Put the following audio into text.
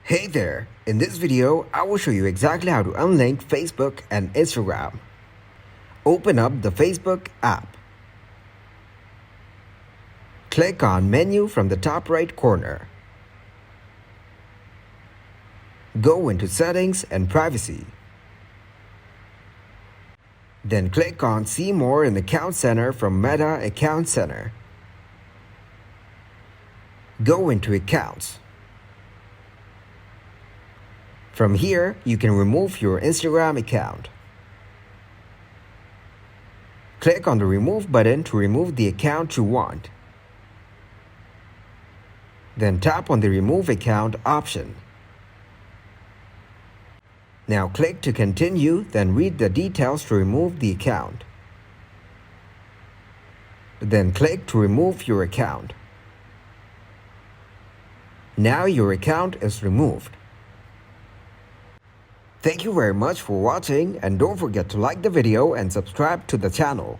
Hey there! In this video, I will show you exactly how to unlink Facebook and Instagram. Open up the Facebook app. Click on Menu from the top right corner. Go into Settings and Privacy. Then click on See More in Account Center from Meta Account Center. Go into Accounts. From here, you can remove your Instagram account. Click on the Remove button to remove the account you want. Then tap on the Remove Account option. Now click to continue, then read the details to remove the account. Then click to remove your account. Now your account is removed. Thank you very much for watching, and don't forget to like the video and subscribe to the channel.